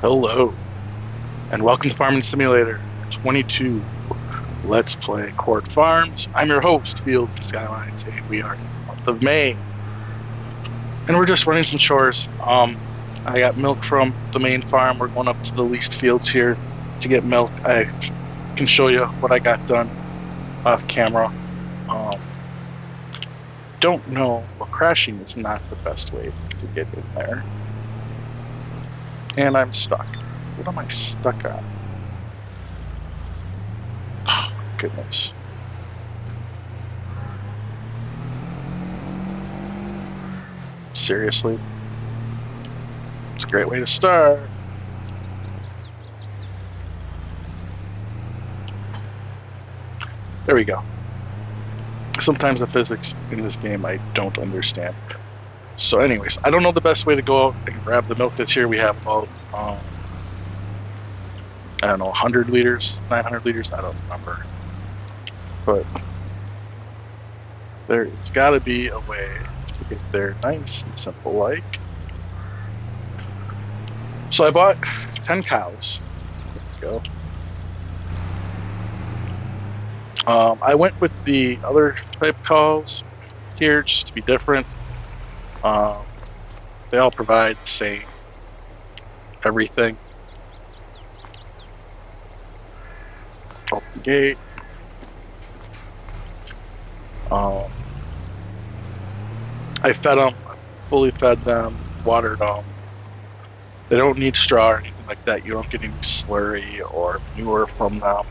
Hello, and welcome to Farming Simulator 22. Let's play Court Farms. I'm your host, Fields and Skylines, and we are in the month of May. And we're just running some chores. I got milk from the main farm. We're going up to the leased fields here to get milk. I can show you what I got done off camera. Don't know, but crashing is not the best way to get in there. And I'm stuck. What am I stuck on? Oh, goodness. Seriously? It's a great way to start. There we go. Sometimes the physics in this game I don't understand. So anyways, I don't know the best way to go out and grab the milk that's here. We have about, I don't know, 100 liters, 900 liters, I don't remember. But there's got to be a way to get there nice and simple like. So I bought 10 cows. There we go. I went with the other type cows here just to be different. They all provide the same everything. Open the gate. I fed them, fully fed them, watered them. They don't need straw or anything like that. You don't get any slurry or manure from them.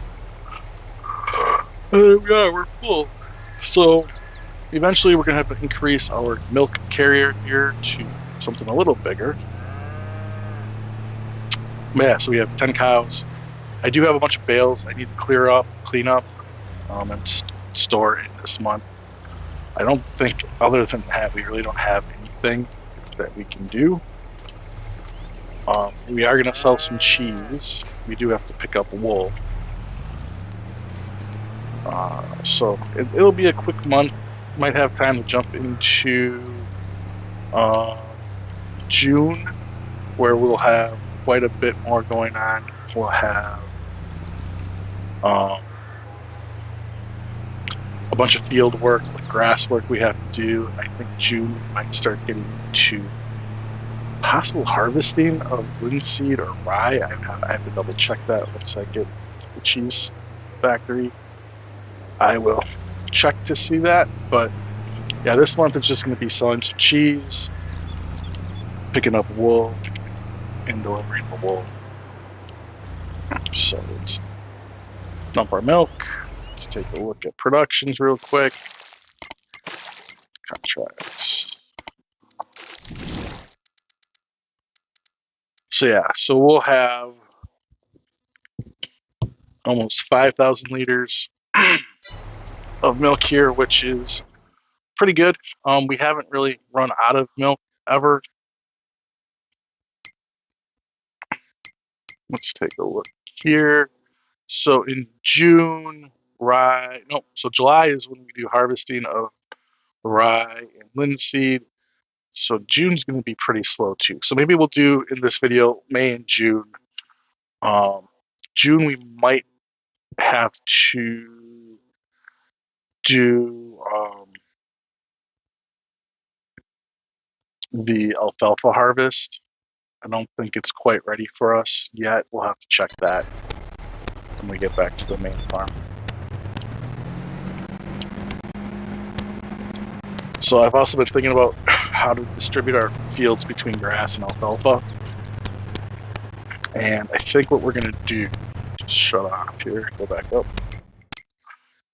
Yeah, we're full. So eventually we're going to have to increase our milk carrier here to something a little bigger. Yeah, so we have 10 cows. I do have a bunch of bales I need to clean up, and store in this month. I don't think, other than that, we really don't have anything that we can do. We are going to sell some cheese. We do have to pick up wool. So it'll be a quick month. Might have time to jump into June, where we'll have quite a bit more going on. We'll have a bunch of field work, like grass work we have to do. I think June we might start getting into possible harvesting of linseed or rye. I have to double check that once I get to the cheese factory. I will check to see that, but yeah, this month it's just going to be selling some cheese, picking up wool, and delivering the wool. So let's dump our milk. Let's take a look at productions real quick. Contracts. So yeah, so we'll have almost 5,000 liters of milk here, which is pretty good. We haven't really run out of milk ever. Let's take a look here. So in June, so July is when we do harvesting of rye and linseed. So June's going to be pretty slow too. So maybe we'll do in this video May and June. June we might have to do the alfalfa harvest. I don't think it's quite ready for us yet. We'll have to check that when we get back to the main farm. So I've also been thinking about how to distribute our fields between grass and alfalfa. And I think what we're going to do, just shut off here, go back up,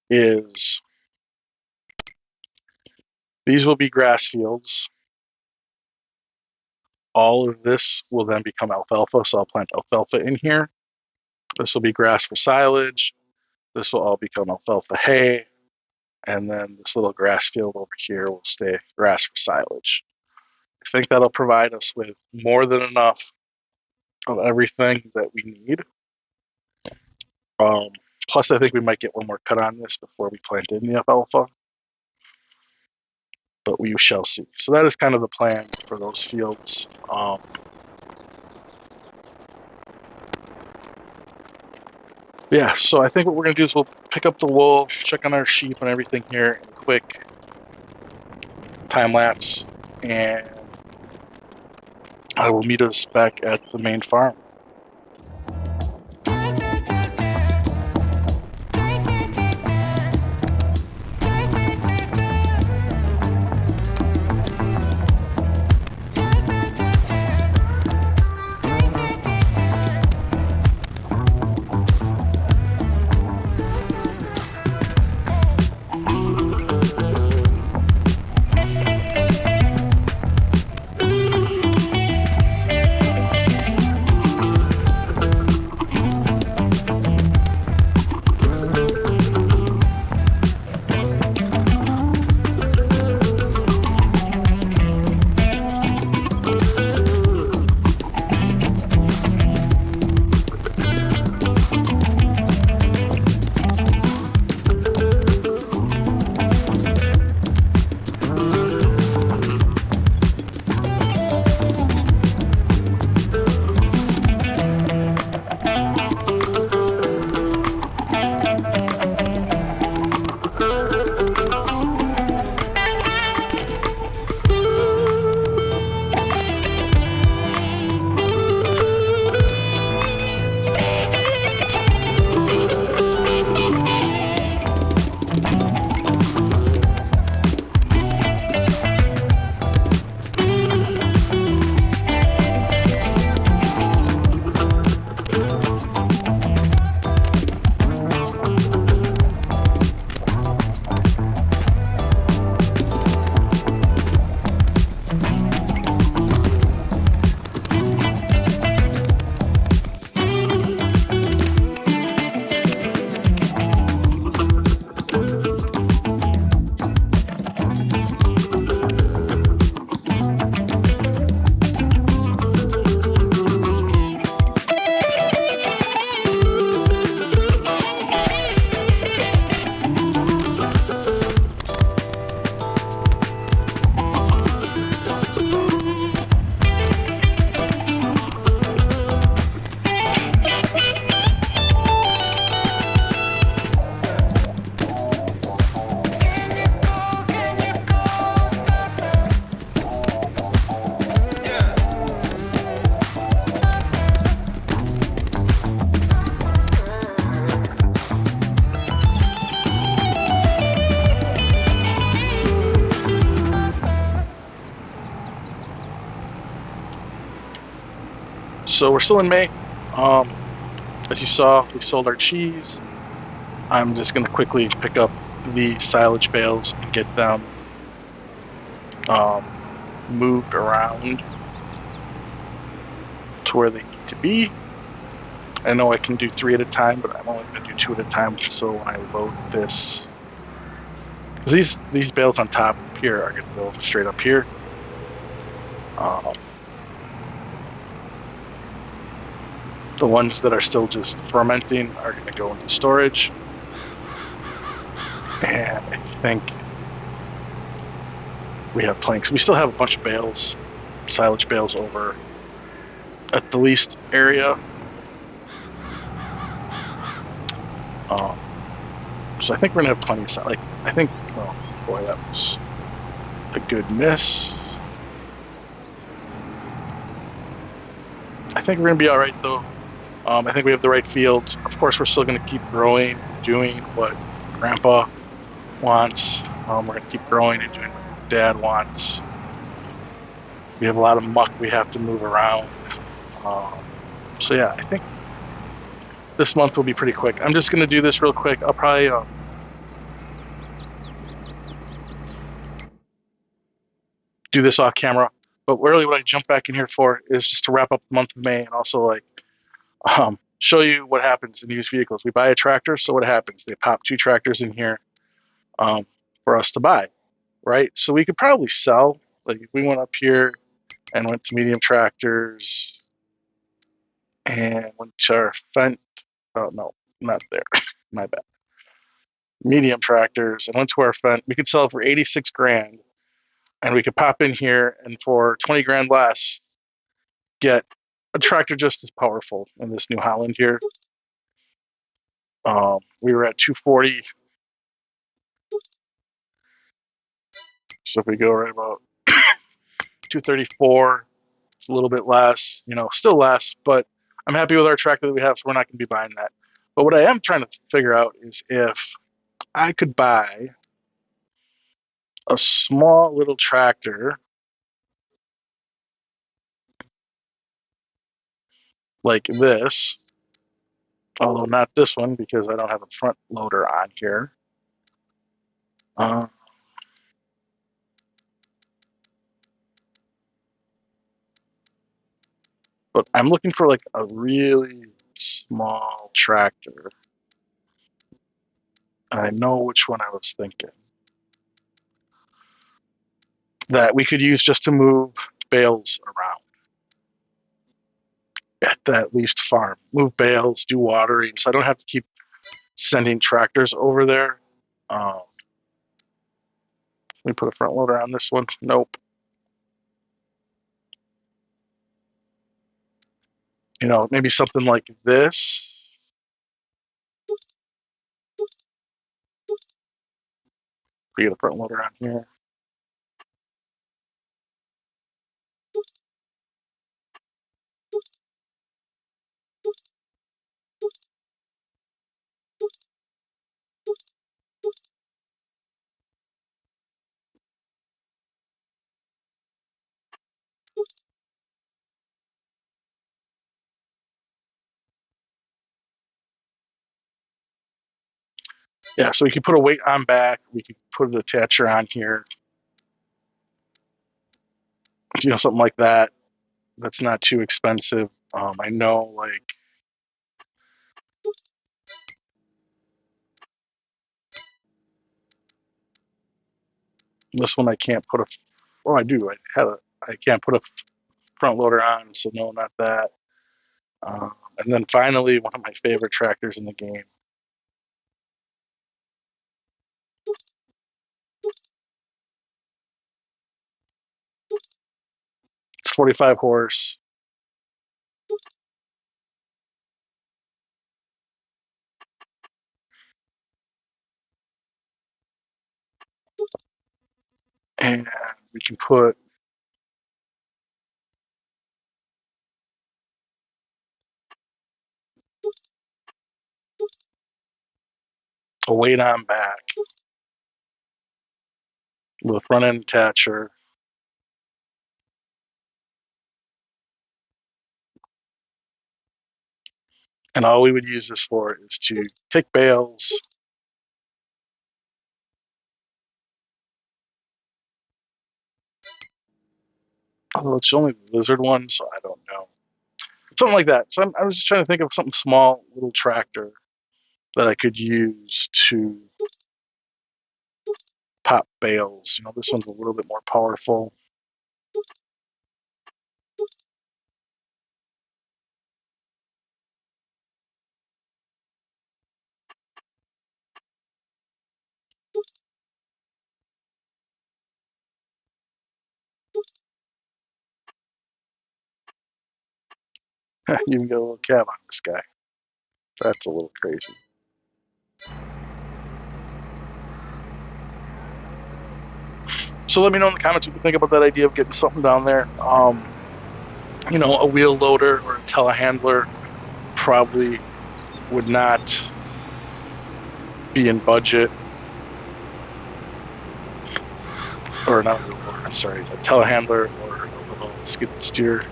is these will be grass fields. All of this will then become alfalfa, so I'll plant alfalfa in here. This will be grass for silage. This will all become alfalfa hay. And then this little grass field over here will stay grass for silage. I think that'll provide us with more than enough of everything that we need. Plus, I think we might get one more cut on this before we plant in the alfalfa. But we shall see. So that is kind of the plan for those fields. Yeah, so I think what we're gonna do is we'll pick up the wool, check on our sheep and everything here in a quick time lapse, and I will meet us back at the main farm. So we're still in May. Um, as you saw, we sold our cheese. I'm just gonna quickly pick up the silage bales and get them moved around to where they need to be. I know I can do 3 at a time, but I'm only gonna do 2 at a time. So when I load this, because these bales on top here are gonna go straight up here. The ones that are still just fermenting are gonna go into storage. And I think we have planks. We still have a bunch of bales, silage bales over at the least area. So I think we're gonna have plenty of I think, oh boy, that was a good miss. I think we're gonna be all right though. I think we have the right fields. Of course, we're still gonna keep growing and doing what Grandpa wants. We're gonna keep growing and doing what Dad wants. We have a lot of muck we have to move around. So yeah, I think this month will be pretty quick. I'm just gonna do this real quick. I'll probably do this off camera. But really, what I jump back in here for is just to wrap up the month of May and also show you what happens in used vehicles. We buy a tractor, so what happens? They pop 2 tractors in here for us to buy, right? So we could probably sell. Like if we went up here and went to medium tractors and went to our Fent. Oh no, not there. My bad. Medium tractors and went to our Fent. We could sell it for 86 grand, and we could pop in here and for 20 grand less get a tractor just as powerful in this New Holland here. We were at 240. So if we go right about 234, it's a little bit less, still less, but I'm happy with our tractor that we have, so we're not going to be buying that. But what I am trying to figure out is if I could buy a small little tractor like this, although not this one because I don't have a front loader on here. But I'm looking for like a really small tractor. I know which one I was thinking. That we could use just to move bales around at that least farm. Move bales, do watering, so I don't have to keep sending tractors over there. Let me put a front loader on this one. Nope. Maybe something like this. We get a front loader on here. Yeah, so we could put a weight on back. We could put an attacher on here. Something like that. That's not too expensive. I know, like, this one I can't put a. Oh, I do. I can't put a front loader on, so no, not that. And then finally, one of my favorite tractors in the game. It's 45 horse. And we can put a weight on back with a front end attacher. And all we would use this for is to take bales. Although it's only the lizard one, so I don't know. Something like that. So I was just trying to think of something small, little tractor that I could use to pop bales. This one's a little bit more powerful. You can get a little cab on this guy. That's a little crazy. So let me know in the comments what you think about that idea of getting something down there. A wheel loader or a telehandler probably would not be in budget. Or not a wheel loader, I'm sorry, a telehandler or a little skid steer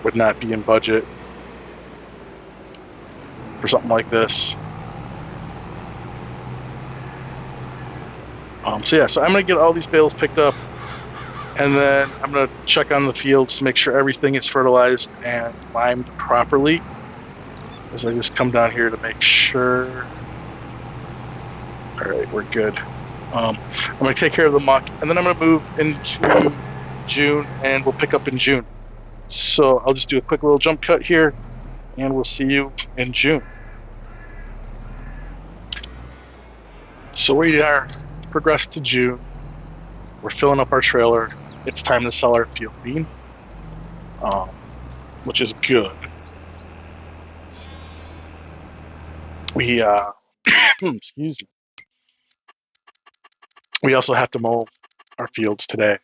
would not be in budget for something like this. So I'm going to get all these bales picked up, and then I'm going to check on the fields to make sure everything is fertilized and limed properly. As I just come down here to make sure. All right, we're good. I'm going to take care of the muck, and then I'm going to move into June, and we'll pick up in June. So I'll just do a quick little jump cut here, and we'll see you in June. So we are progressed to June. We're filling up our trailer. It's time to sell our field bean, which is good. We excuse me. We also have to mow our fields today.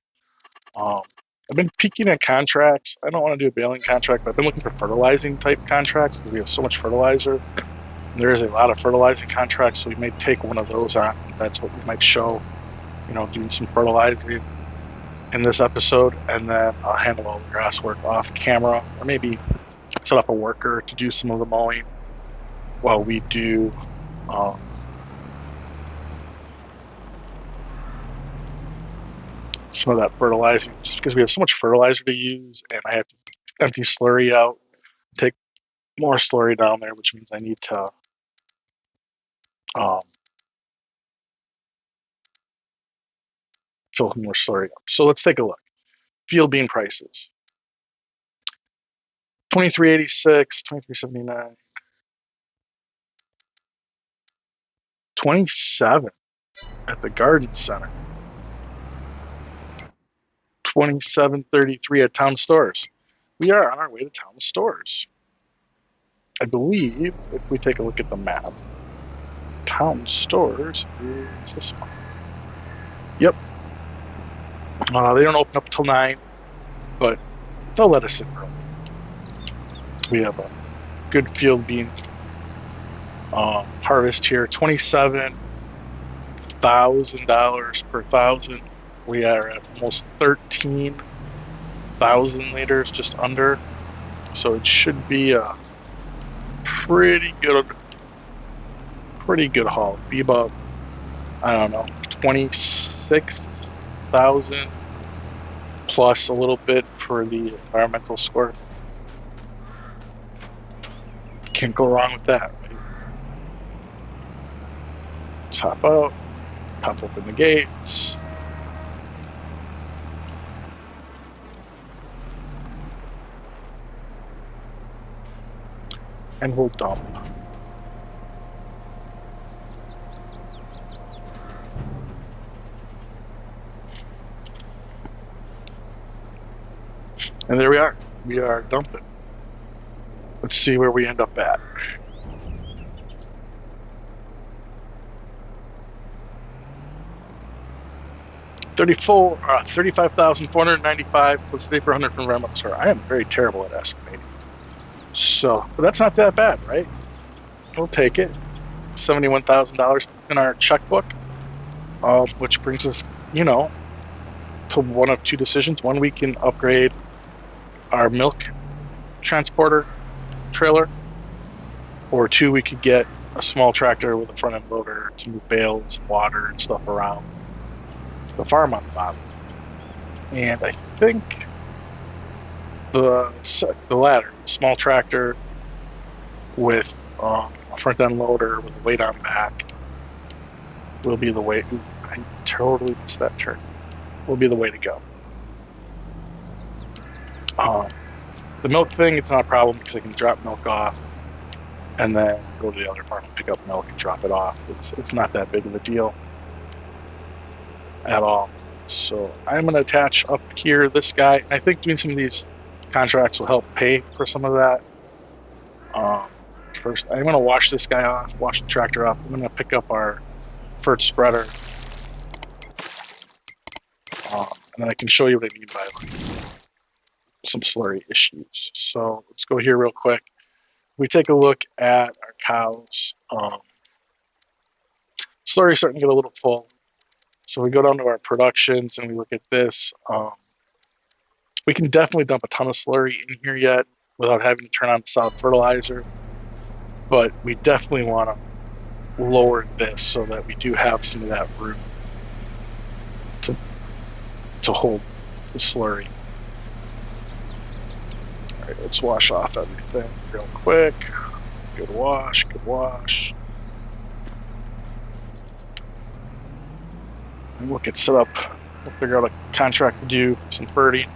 I've been peeking at contracts. I don't want to do a baling contract, but I've been looking for fertilizing type contracts because we have so much fertilizer. There is a lot of fertilizing contracts, so we may take one of those on. That's what we might show, doing some fertilizing in this episode, and then I'll handle all the grass work off camera, or maybe set up a worker to do some of the mowing while we do some of that fertilizing, just because we have so much fertilizer to use, and I have to empty slurry out, take more slurry down there, which means I need to fill more slurry up. So let's take a look. Field bean prices. 23.86, 23.79, 27 at the garden center, 27.33 at town stores. We are on our way to town stores. I believe if we take a look at the map, town stores is this one. Yep. They don't open up till 9, but they'll let us in early. We have a good field bean harvest here, $27,000 per thousand. We are at almost 13,000 liters, just under. So it should be a pretty good haul. Be about, I don't know, 26,000 plus a little bit for the environmental score. Can't go wrong with that, right? Let's hop out, pop open the gates. And we'll dump. And there we are. We are dumping. Let's see where we end up at. $35,495 plus the $400 from environmental score. I am very terrible at estimating. So, but that's not that bad, right? We'll take it. $71,000 in our checkbook, which brings us, to one of two decisions. One, we can upgrade our milk transporter trailer, or two, we could get a small tractor with a front end loader to move bales, water, and stuff around the farm on the bottom. And I think the latter, small tractor with a front end loader with a weight on back, will be the way. I totally missed that turn. Will be the way to go. The milk thing, it's not a problem because I can drop milk off and then go to the other farm and pick up milk and drop it off. It's not that big of a deal at all. So I'm going to attach up here this guy. I think doing some of these contracts will help pay for some of that. First, I'm going to wash this guy off, wash the tractor off. I'm going to pick up our fert spreader. And then I can show you what I mean by some slurry issues. So let's go here real quick. We take a look at our cows. Slurry's starting to get a little full. So we go down to our productions and we look at this. We can definitely dump a ton of slurry in here yet without having to turn on the solid fertilizer. But we definitely want to lower this so that we do have some of that room to hold the slurry. All right, let's wash off everything real quick. Good wash, good wash. And we'll get set up. We'll figure out a contract to do some ferting.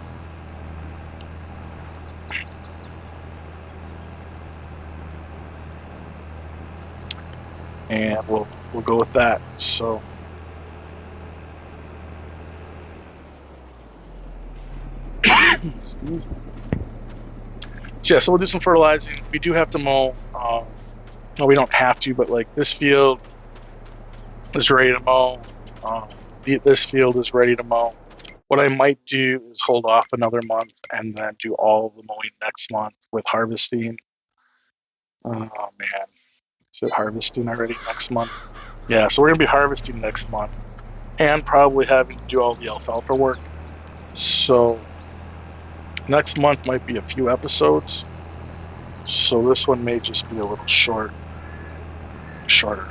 And we'll go with that. So excuse me. So yeah, so we'll do some fertilizing. We do have to mow well, we don't have to, but like this field is ready to mow. This field is ready to mow. What I might do is hold off another month and then do all of the mowing next month with harvesting. Oh man, is it harvesting already next month? Yeah, so we're gonna be harvesting next month and probably having to do all the alfalfa work. So next month might be a few episodes. So this one may just be a little shorter.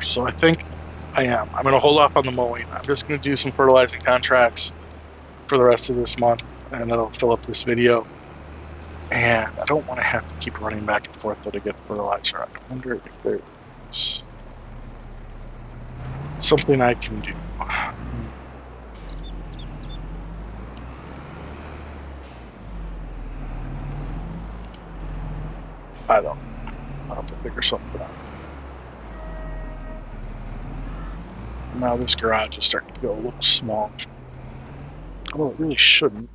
So I think I'm gonna hold off on the mowing. I'm just gonna do some fertilizing contracts for the rest of this month, and that'll fill up this video. And I don't want to have to keep running back and forth to get fertilizer. I wonder if there is something I can do. I don't know. I'll have to figure something out. Now this garage is starting to go a little small. Well, it really shouldn't.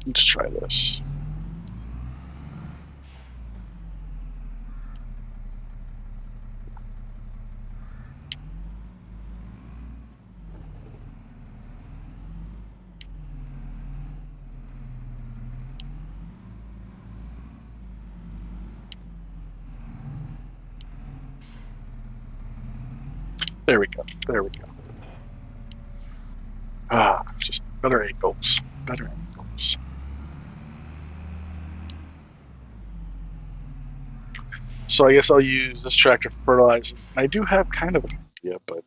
Let's try this. There we go. There we go. Just better angles. Better angles. So I guess I'll use this tractor for fertilizing. I do have kind of an idea, but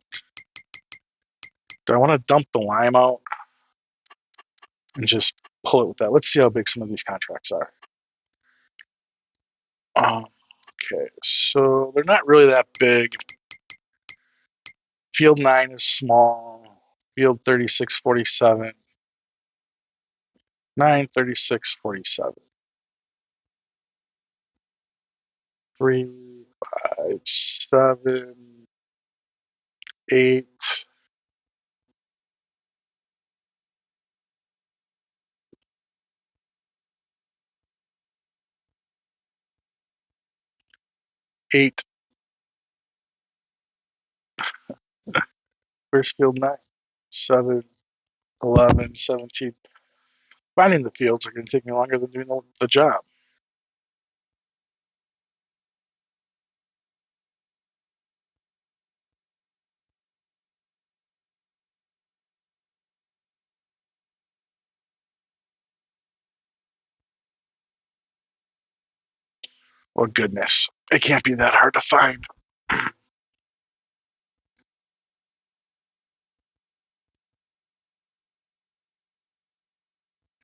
do I want to dump the lime out and just pull it with that? Let's see how big some of these contracts are. Okay, so they're not really that big. Field 9 is small. Field 3647. 9, 36, 47. 3, 5, 7, 8. Eight. Where's field 9? 7, 11, 17. Finding the fields are going to take me longer than doing the job. Well, goodness. It can't be that hard to find.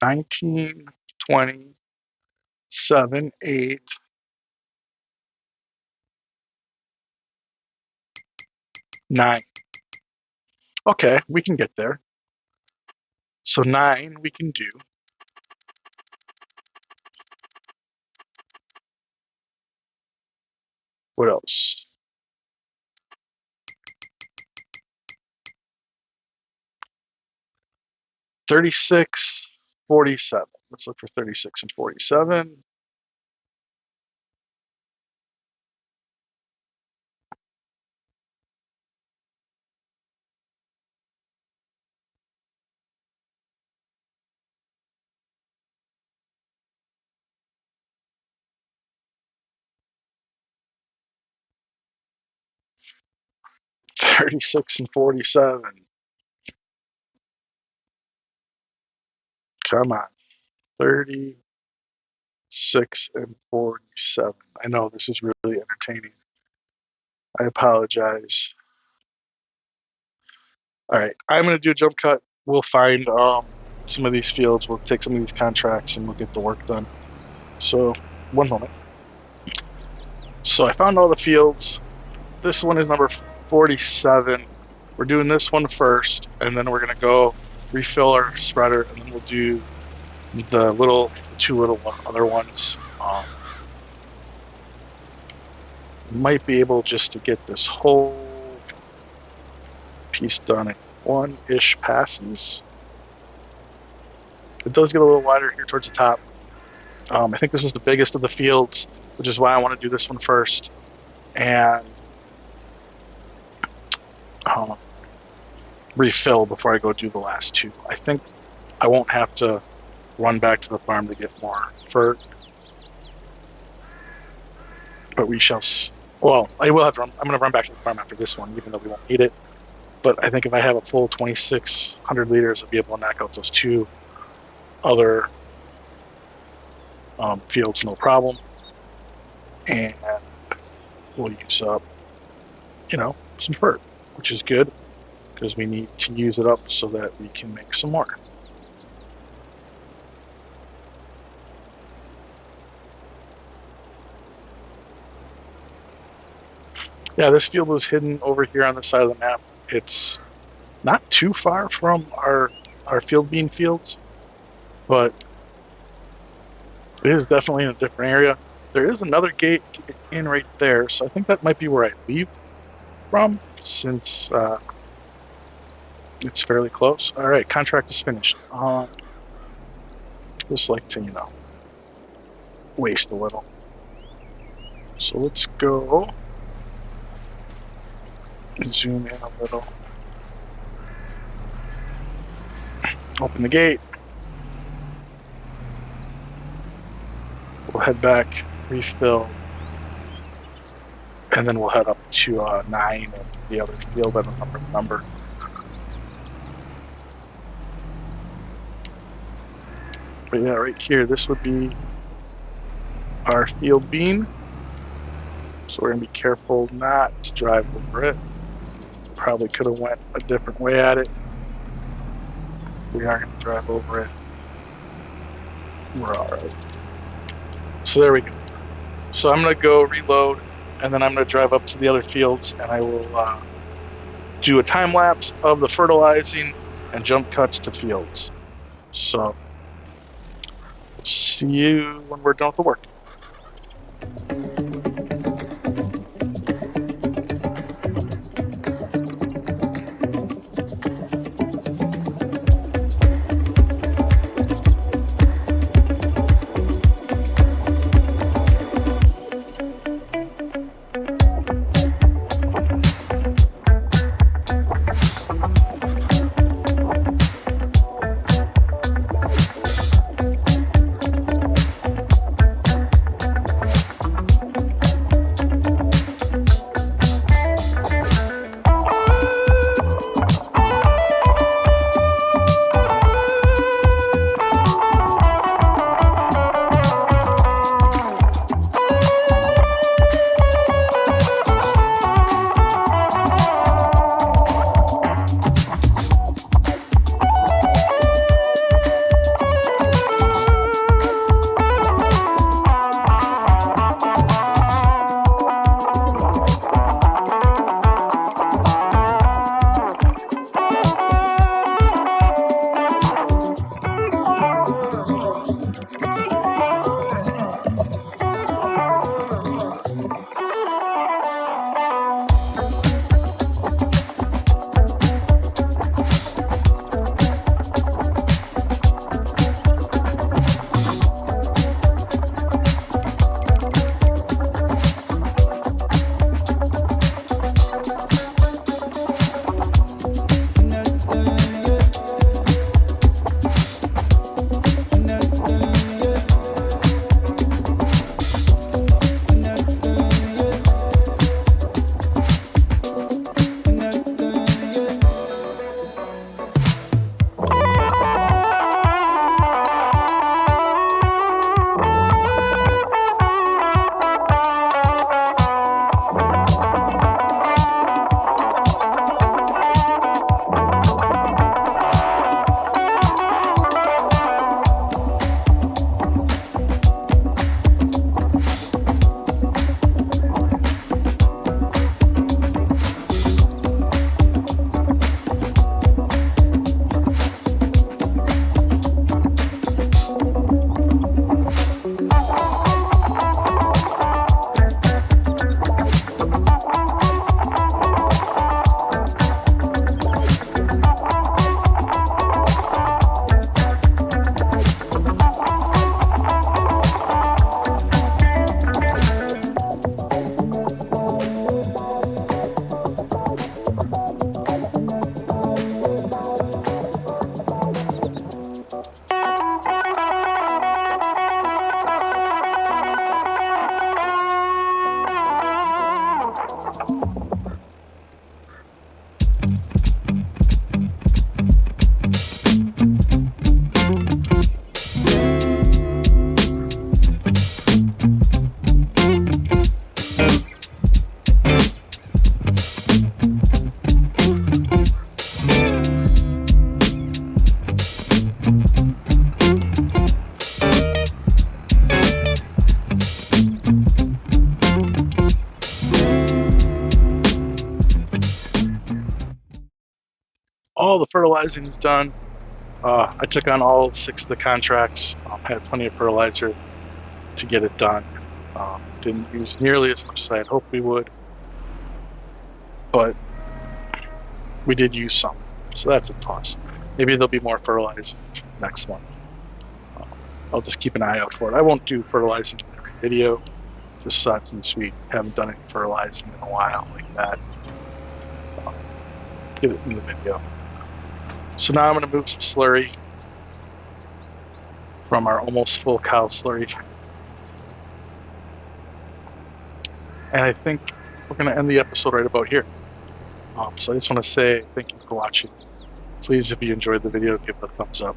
19, 20, 7, 8. 9. Okay, we can get there. So 9 we can do. What else? 36, 47. Let's look for 36 and 47. $36 and $47. Come on. 36 and 47. I know this is really entertaining. I apologize. All right, I'm going to do a jump cut. We'll find some of these fields. We'll take some of these contracts and we'll get the work done. So, one moment. So, I found all the fields. This one is number 47. We're doing this one first, and then we're going to go refill our spreader, and then we'll do the two little other ones. Might be able just to get this whole piece done in one-ish passes. It does get a little wider here towards the top. I think this was the biggest of the fields, which is why I want to do this one first. And refill before I go do the last two. I think I won't have to run back to the farm to get more fert. But we shall see. Well, I will have to run. I'm going to run back to the farm after this one, even though we won't need it. But I think if I have a full 2,600 liters, I'll be able to knock out those two other fields, no problem. And we'll use up, some fert, which is good because we need to use it up so that we can make some more. Yeah, this field was hidden over here on the side of the map. It's not too far from our field bean fields, but it is definitely in a different area. There is another gate to get in right there, so I think that might be where I leave from, since it's fairly close. All right, contract is finished. Just like to, waste a little. So let's go zoom in a little. Open the gate. We'll head back, refill, and then we'll head up to 9 and the other field. I don't remember the number. But yeah, right here, this would be our field bean. So we're gonna be careful not to drive over it. Probably could have went a different way at it. We are gonna drive over it. We're all right. So there we go. So I'm gonna go reload, and then I'm gonna drive up to the other fields, and I will do a time lapse of the fertilizing and jump cuts to fields. So see you when we're done with the work. all the fertilizing is done. I took on all 6 of the contracts. Had plenty of fertilizer to get it done. Didn't use nearly as much as I had hoped we would, but we did use some, so that's a plus. Maybe there'll be more fertilizing next month. I'll just keep an eye out for it. I won't do fertilizing in every video, just since we haven't done any fertilizing in a while like that. Get it in the video. So now I'm going to move some slurry from our almost full cow slurry. And I think we're going to end the episode right about here. So I just want to say thank you for watching. Please, if you enjoyed the video, give it a thumbs up.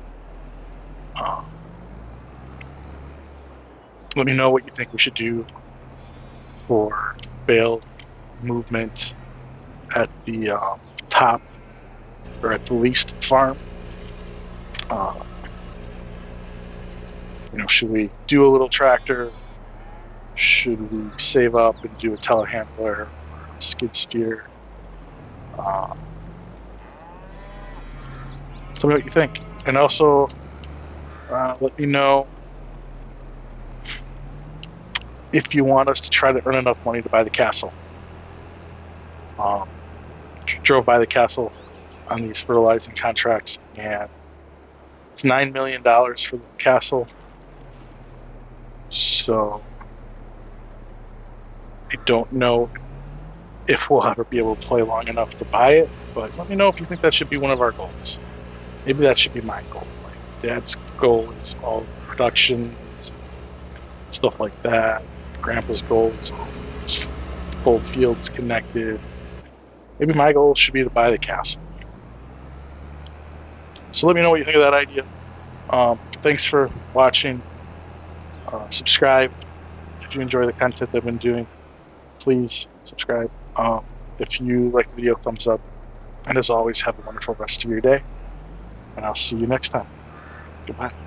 Let me know what you think we should do for bale movement at the top or at the least farm. Should we do a little tractor? Should we save up and do a telehandler or a skid steer? Tell me what you think. And also, let me know if you want us to try to earn enough money to buy the castle. Drove by the castle on these fertilizing contracts, and it's $9 million for the castle. So I don't know if we'll ever be able to play long enough to buy it, but let me know if you think that should be one of our goals. Maybe that should be my goal. Like Dad's goal is all production, stuff like that. Grandpa's goal is full fields connected. Maybe my goal should be to buy the castle. So let me know what you think of that idea. Thanks for watching. Subscribe if you enjoy the content I've been doing. Please subscribe. If you like the video, thumbs up. And as always, have a wonderful rest of your day. And I'll see you next time. Goodbye.